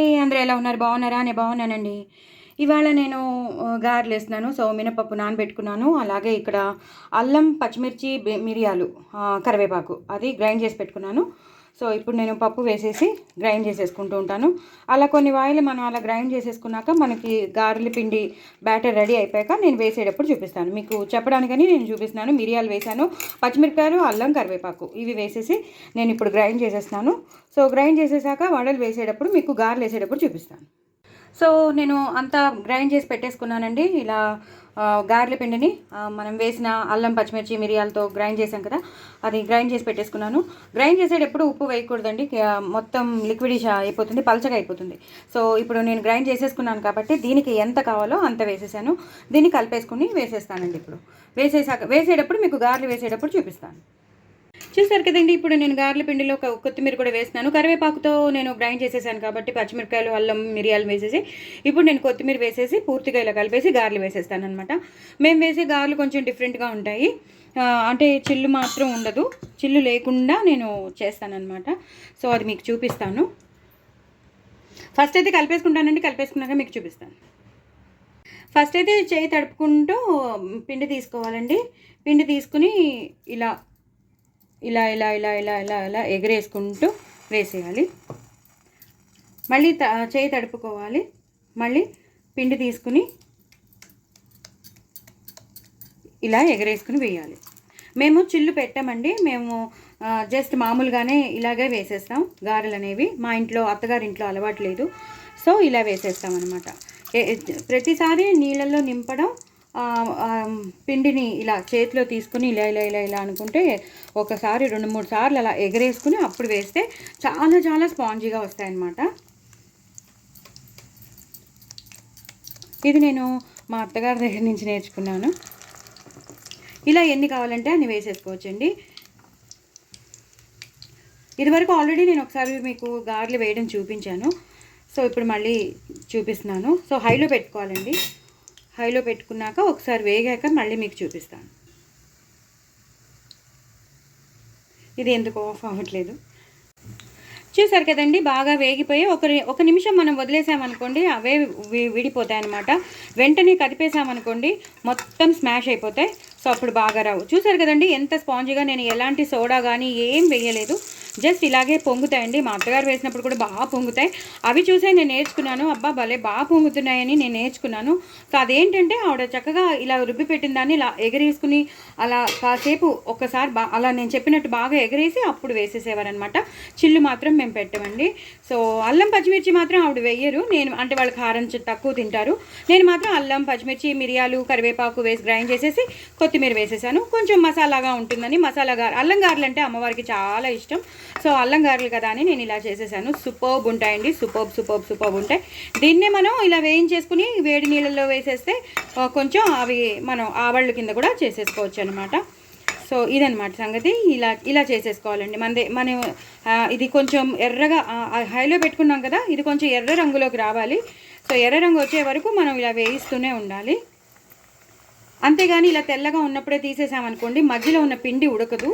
అందరూ ఎలా ఉన్నారు? బాగున్నారా? నేను బాగున్నానండి. ఇవాళ నేను గారెలు వేస్తున్నాను. సో, మినపప్పు నానబెట్టుకున్నాను. అలాగే ఇక్కడ అల్లం, పచ్చిమిర్చి, మిరియాలు, కరివేపాకు అది గ్రైండ్ చేసి పెట్టుకున్నాను. సో, ఇప్పుడు నేను పప్పు వేసేసి గ్రైండ్ చేసేసుకుంటూ ఉంటాను. అలా కొన్ని వాయిలు మనం అలా గ్రైండ్ చేసేసుకున్నాక మనకి గారెల పిండి బ్యాటర్ రెడీ అయిపోయాక నేను వేసేటప్పుడు చూపిస్తాను. మీకు చెప్పడానికని నేను చూపిస్తున్నాను. మిరియాలు వేసాను, పచ్చిమిరపకాయలు, అల్లం, కరివేపాకు ఇవి వేసేసి నేను ఇప్పుడు గ్రైండ్ చేసేస్తున్నాను. సో, గ్రైండ్ చేసేసాక వడలు వేసేటప్పుడు మీకు గారెలు వేసేటప్పుడు చూపిస్తాను. సో, నేను అంతా గ్రైండ్ చేసి పెట్టేసుకున్నానండి. ఇలా గారెల పిండిని మనం వేసిన అల్లం, పచ్చిమిర్చి, మిరియాలతో గ్రైండ్ చేసాం కదా, అది గ్రైండ్ చేసి పెట్టేసుకున్నాను. గ్రైండ్ చేసేటప్పుడు ఉప్పు వేయకూడదండి, మొత్తం లిక్విడిష్ అయిపోతుంది, పలచగా అయిపోతుంది. సో, ఇప్పుడు నేను గ్రైండ్ చేసేసుకున్నాను కాబట్టి దీనికి ఎంత కావాలో అంత వేసేసాను. దీన్ని కలిపేసుకుని వేసేస్తానండి. ఇప్పుడు వేసేటప్పుడు మీకు గారెలు వేసేటప్పుడు చూపిస్తాను. చూసారు కదండి, ఇప్పుడు నేను గారెల పిండిలో కొత్తిమీర కూడా వేస్తున్నాను. కరివేపాకుతో నేను గ్రైండ్ చేసేసాను కాబట్టి పచ్చిమిరపకాయలు, అల్లం, మిరియాలు వేసేసి ఇప్పుడు నేను కొత్తిమీర వేసేసి పూర్తిగా ఇలా కలిపేసి గారెలు వేసేస్తాను అనమాట. మేము వేసే గారెలు కొంచెం డిఫరెంట్గా ఉంటాయి. అంటే చిల్లు మాత్రం ఉండదు, చిల్లు లేకుండా నేను చేస్తానన్నమాట. సో, అది మీకు చూపిస్తాను. ఫస్ట్ అయితే కలిపేసుకుంటానండి. కలిపేసుకున్నాక మీకు చూపిస్తాను. ఫస్ట్ అయితే చేయి తడుపుకుంటూ పిండి తీసుకోవాలండి. పిండి తీసుకుని ఇలా ఇలా ఇలా ఇలా ఇలా ఇలా ఇలా ఎగరేసుకుంటూ వేసేయాలి. మళ్ళీ చేయి తడుపుకోవాలి. మళ్ళీ పిండి తీసుకుని ఇలా ఎగరేసుకుని వేయాలి. మేము చిల్లు పెట్టామండి, మేము జస్ట్ మామూలుగానే ఇలాగే వేసేస్తాం గారెలు అనేవి. మా ఇంట్లో అత్తగారింట్లో అలవాటు లేదు. సో, ఇలా వేసేస్తాం అనమాట. ప్రతిసారి నీళ్ళల్లో నింపడం, పిండిని ఇలా చేతిలో తీసుకుని ఇలా ఇలా ఇలా ఇలా అనుకుంటే ఒకసారి 2-3 సార్లు అలా ఎగరేసుకుని అప్పుడు వేస్తే చాలా చాలా స్పాంజీగా వస్తాయన్నమాట. ఇది నేను మా అత్తగారి దగ్గర నుంచి నేర్చుకున్నాను. ఇలా ఎన్ని కావాలంటే అన్ని వేసేసుకోవచ్చండి. ఇదివరకు ఆల్రెడీ నేను ఒకసారి మీకు గారెలు వేయడం చూపించాను. సో, ఇప్పుడు మళ్ళీ చూపిస్తున్నాను. సో, హైలో పెట్టుకోవాలండి. హైలో పెట్టుకున్నాక ఒకసారి వేగాక మళ్ళీ మీకు చూపిస్తాను. ఇది ఎందుకు ఆఫ్ అవ్వట్లేదు చూసారు కదండి. బాగా వేగిపోయి ఒక నిమిషం మనం వదిలేసామనుకోండి అవే విడిపోతాయి అన్నమాట. వెంటనే కదిపేసామనుకోండి మొత్తం స్మాష్ అయిపోతాయి. సో, అప్పుడు బాగా రావు. చూసారు కదండి ఎంత స్పాంజ్గా, నేను ఎలాంటి సోడా కానీ ఏం వేయలేదు, జస్ట్ ఇలాగే పొంగుతాయండి. మా అత్తగారు వేసినప్పుడు కూడా బాగా పొంగుతాయి. అవి చూసే నేను నేర్చుకున్నాను. అబ్బా భలే బాగా పొంగుతున్నాయని నేను నేర్చుకున్నాను. సో, అదేంటంటే ఆవిడ చక్కగా ఇలా రుబ్బి పెట్టిన దాన్ని ఇలా ఎగరేసుకుని అలా కాసేపు ఒక్కసారి అలా నేను చెప్పినట్టు బాగా ఎగరేసి అప్పుడు వేసేసేవారనమాట. చిల్లు మాత్రం మేము పెట్టమండి. సో, అల్లం, పచ్చిమిర్చి మాత్రం ఆవిడ వేయరు. నేను అంటే వాళ్ళ కారం తక్కువ తింటారు. నేను మాత్రం అల్లం, పచ్చిమిర్చి, మిరియాలు, కరివేపాకు వేసి గ్రైండ్ చేసేసి కొత్తిమీర వేసేసాను. కొంచెం మసాలాగా ఉంటుందని అల్లం గారెలు అంటే అమ్మవారికి చాలా ఇష్టం. సో, అల్లం గారెలు కదా అని నేను ఇలా చేసేసాను. సూపర్బ్ ఉంటాయండి, సూపర్బ్ ఉంటాయి. దీన్నే మనం ఇలా వేయించేసుకుని వేడి నీళ్ళల్లో వేసేస్తే కొంచెం అవి మనం ఆవళ్ళు కింద కూడా చేసేసుకోవచ్చు అనమాట. సో, ఇదనమాట సంగతి. ఇలా చేసేసుకోవాలండి. మనం ఇది కొంచెం ఎర్రగా హైలో పెట్టుకున్నాం కదా, ఇది కొంచెం ఎర్ర రంగులోకి రావాలి. సో, ఎర్ర రంగు వచ్చే వరకు మనం ఇలా వేయిస్తూనే ఉండాలి. అంతేగాని ఇలా తెల్లగా ఉన్నప్పుడే తీసేసామనుకోండి మధ్యలో ఉన్న పిండి ఉడకదు.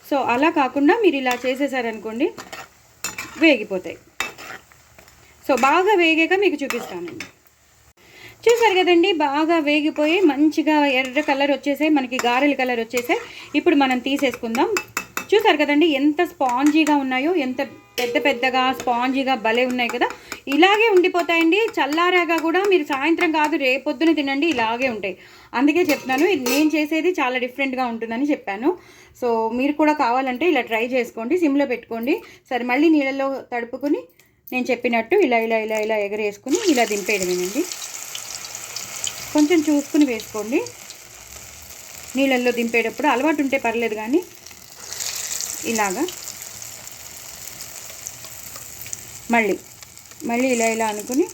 సో, అలా కాకుండా మీరు ఇలా చేసేసారనుకోండి వేగిపోతాయి. సో, బాగా వేగాక మీకు చూపిస్తానండి. చూసారు కదండి, బాగా వేగిపోయి మంచిగా ఎర్ర కలర్ వచ్చేసాయి, మనకి గారెల కలర్ వచ్చేసాయి. ఇప్పుడు మనం తీసేసుకుందాం. చూసారు కదండి ఎంత స్పాంజీగా ఉన్నాయో, ఎంత పెద్దగా స్పాంజీగా భలే ఉన్నాయి కదా. ఇలాగే ఉండిపోతాయండి. చల్లారాగా కూడా మీరు సాయంత్రం కాదు రేపొద్దున తినండి, ఇలాగే ఉంటాయి. అందుకే చెప్తున్నాను, నేను చేసేది చాలా డిఫరెంట్గా ఉంటుందని చెప్పాను. సో, మీరు కూడా కావాలంటే ఇలా ట్రై చేసుకోండి, సిమ్లో పెట్టుకోండి. సరే, మళ్ళీ నీళ్ళలో తడుపుకుని నేను చెప్పినట్టు ఇలా ఇలా ఇలా ఇలా ఎగరేసుకుని ఇలా దింపేయడమేనండి. కొంచెం చూసుకుని వేసుకోండి. నీళ్ళల్లో దింపేటప్పుడు అలవాటు ఉంటే పర్లేదు, కానీ ఇలాగా మళ్ళీ ఇలా ఇలా అనుకుని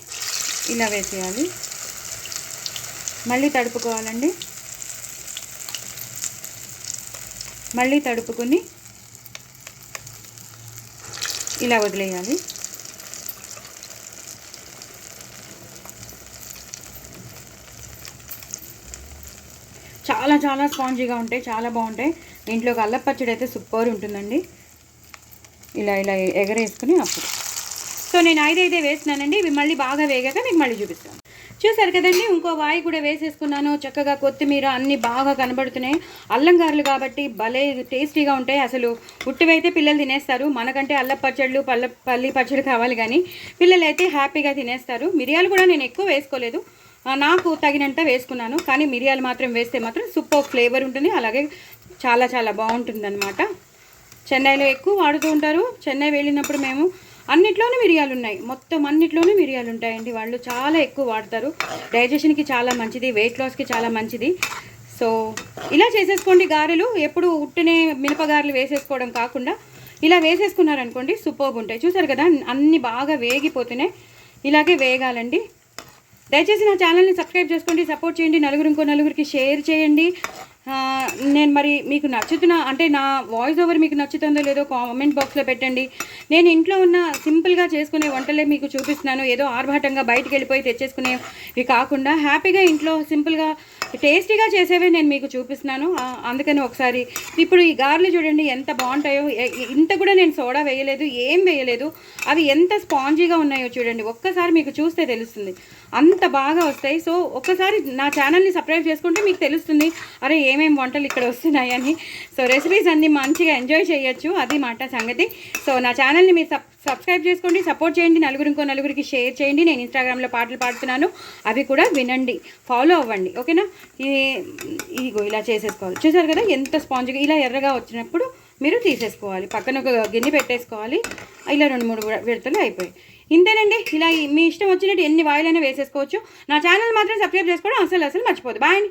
ఇలా వేసేయాలి. మళ్ళీ తడుపుకోవాలండి. మళ్ళీ తడుపుకుని ఇలా వదిలేయాలి. చాలా చాలా స్పాంజీగా ఉంటాయి, చాలా బాగుంటాయి. ఇంట్లోకి అల్లం పచ్చడి అయితే సూపర్ ఉంటుందండి. ఇలా ఇలా ఎగరేసుకుని అప్పుడు. సో నేను 5 వేస్తున్నానండి. ఇవి మళ్ళీ బాగా వేగాక మీకు మళ్ళీ చూపిస్తాను. చూసారు కదండి, ఇంకో వాయి కూడా వేసేసుకున్నాను. చక్కగా కొత్తిమీర అన్నీ బాగా కనబడుతున్నాయి. అల్లం గారెలు కాబట్టి భలే టేస్టీగా ఉంటాయి. అసలు ఉట్టివైతే పిల్లలు తినేస్తారు. మనకంటే అల్లం పచ్చళ్ళు పల్లి పచ్చడి కావాలి, కానీ పిల్లలు అయితే హ్యాపీగా తినేస్తారు. మిరియాలు కూడా నేను ఎక్కువ వేసుకోలేదు, నాకు తగినంత వేసుకున్నాను. కానీ మిరియాలు మాత్రం వేస్తే మాత్రం సూపర్ ఫ్లేవర్ ఉంటుంది, అలాగే చాలా చాలా బాగుంటుంది అనమాట. చెన్నైలో ఎక్కువ వాడుతూ ఉంటారు. చెన్నై వెళ్ళినప్పుడు మేము అన్నిట్లోనూ మిరియాలు ఉన్నాయి, మొత్తం అన్నిట్లోనూ మిరియాలు ఉంటాయండి. వాళ్ళు చాలా ఎక్కువ వాడతారు. డైజెషన్కి చాలా మంచిది, వెయిట్ లాస్కి చాలా మంచిది. సో ఇలా చేసేసుకోండి గారెలు. ఎప్పుడు ఉట్టినే మినపగారెలు వేసేసుకోవడం కాకుండా ఇలా వేసేసుకున్నారనుకోండి సూపర్గా ఉంటాయి. చూసారు కదా, అన్నీ బాగా వేగిపోతున్నాయి. ఇలాగే వేగాలండి. దయచేసి నా ఛానల్ని సబ్స్క్రైబ్ చేసుకోండి, సపోర్ట్ చేయండి, ఇంకో నలుగురికి షేర్ చేయండి. నేను మరి మీకు అంటే నా వాయిస్ ఓవర్ మీకు నచ్చుతుందో లేదో కామెంట్ బాక్స్లో పెట్టండి. నేను ఇంట్లో ఉన్న సింపుల్గా చేసుకునే వంటలే మీకు చూపిస్తున్నాను. ఏదో ఆర్భాటంగా బయటికి వెళ్ళిపోయి తెచ్చేసుకునేవి కాకుండా హ్యాపీగా ఇంట్లో సింపుల్గా టేస్టీగా చేసేవే నేను మీకు చూపిస్తున్నాను. అందుకని ఒకసారి ఇప్పుడు ఈ గారెలు చూడండి ఎంత బాగుంటాయో. ఇంత కూడా నేను సోడా వేయలేదు, ఏం వేయలేదు. అవి ఎంత స్పాంజీగా ఉన్నాయో చూడండి. ఒక్కసారి మీకు చూస్తే తెలుస్తుంది, అంత బాగా వస్తాయి. సో ఒక్కసారి నా ఛానల్ని సబ్స్క్రైబ్ చేసుకుంటే మీకు తెలుస్తుంది, అరే ఏమేమి వంటలు ఇక్కడ వస్తున్నాయని. సో రెసిపీస్ అన్నీ మంచిగా ఎంజాయ్ చేయొచ్చు, అది మాట సంగతి. సో నా ఛానల్ని మీరు సబ్స్క్రైబ్ చేసుకోండి, సపోర్ట్ చేయండి, ఇంకో నలుగురికి షేర్ చేయండి. నేను ఇన్స్టాగ్రామ్లో పాటలు పాడుతున్నాను, అవి కూడా వినండి, ఫాలో అవ్వండి, ఓకేనా. ఇదిగో ఇలా చేసేసుకోవాలి. చూసారు కదా ఎంత స్పాంజ్గా. ఇలా ఎర్రగా వచ్చినప్పుడు మీరు తీసేసుకోవాలి, పక్కన ఒక గిన్నె పెట్టేసుకోవాలి. ఇలా 2-3 విడతలు అయిపోయాయి. ఇంతేనండి. ఇలా మీ ఇష్టం వచ్చినట్టు ఎన్ని వాయిలైనా వేసేసుకోవచ్చు. నా ఛానల్ మాత్రం సబ్స్క్రైబ్ చేసుకోవడం అసలు మర్చిపోదు. బాయ్ అండి.